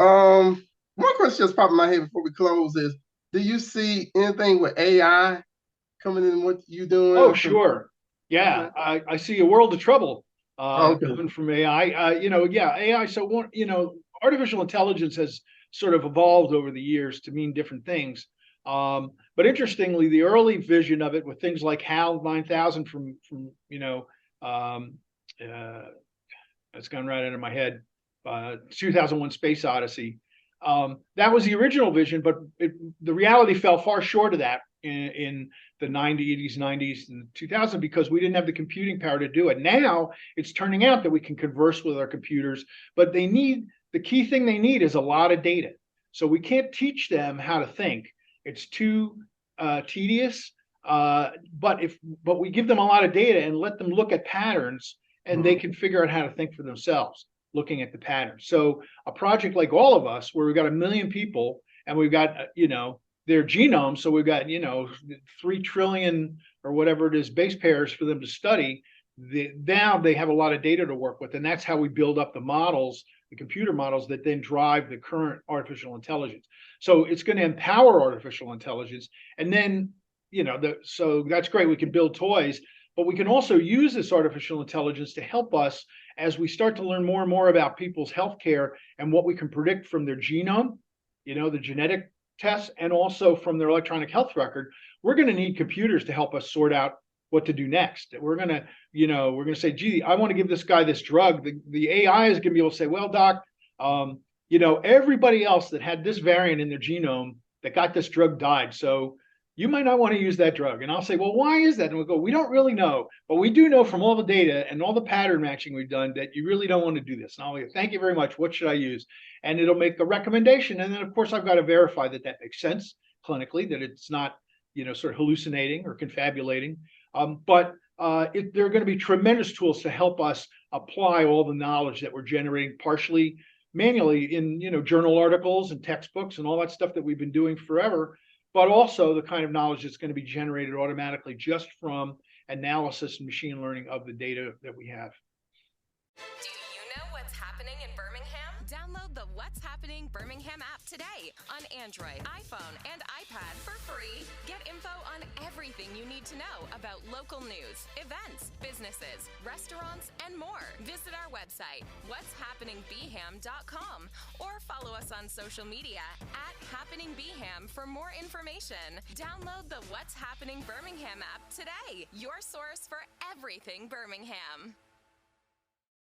One question just popped in my head before we close is, do you see anything with AI coming in what you doing Oh, or sure. Yeah, okay. I see a world of trouble Okay. coming from AI. Yeah, AI. So artificial intelligence has sort of evolved over the years to mean different things. But interestingly, the early vision of it with things like HAL 9000 from um, uh, it's gone right out of my head. 2001 Space Odyssey. That was the original vision, but the reality fell far short of that in the 90s, 90s, and 2000 because we didn't have the computing power to do it. Now it's turning out that we can converse with our computers, but the key thing they need is a lot of data. So we can't teach them how to think. It's too tedious. But we give them a lot of data and let them look at patterns, and they Mhm. can figure out how to think for themselves looking at the patterns. So a project like All of Us, where we've got 1 million people and we've got their genome, so we've got 3 trillion or whatever it is base pairs for them to study. Now they have a lot of data to work with, and that's how we build up the models, the computer models that then drive the current artificial intelligence. So it's going to empower artificial intelligence, and then so that's great. We can build toys, but we can also use this artificial intelligence to help us as we start to learn more and more about people's healthcare and what we can predict from their genome, the genetic tests, and also from their electronic health record. We're going to need computers to help us sort out what to do next. We're going to say, gee, I want to give this guy this drug. The AI is going to be able to say, well, doc, everybody else that had this variant in their genome that got this drug died. So you might not want to use that drug. And I'll say, well, why is that? And we'll go, we don't really know, but we do know from all the data and all the pattern matching we've done that you really don't want to do this. And I'll go, thank you very much. What should I use? And it'll make a recommendation. And then, of course, I've got to verify that that makes sense clinically, that it's not, sort of hallucinating or confabulating. There are going to be tremendous tools to help us apply all the knowledge that we're generating partially manually in, journal articles and textbooks and all that stuff that we've been doing forever, but also the kind of knowledge that's going to be generated automatically just from analysis and machine learning of the data that we have. Do you know what's happening in Birmingham? Download the What's Happening Birmingham app today on Android, iPhone, and iPad for free. Get info on everything you need to know about local news, events, businesses, restaurants, and more. Visit our website, what'shappeningbham.com, or follow us on social media @happeningbham for more information. Download the What's Happening Birmingham app today, your source for everything Birmingham.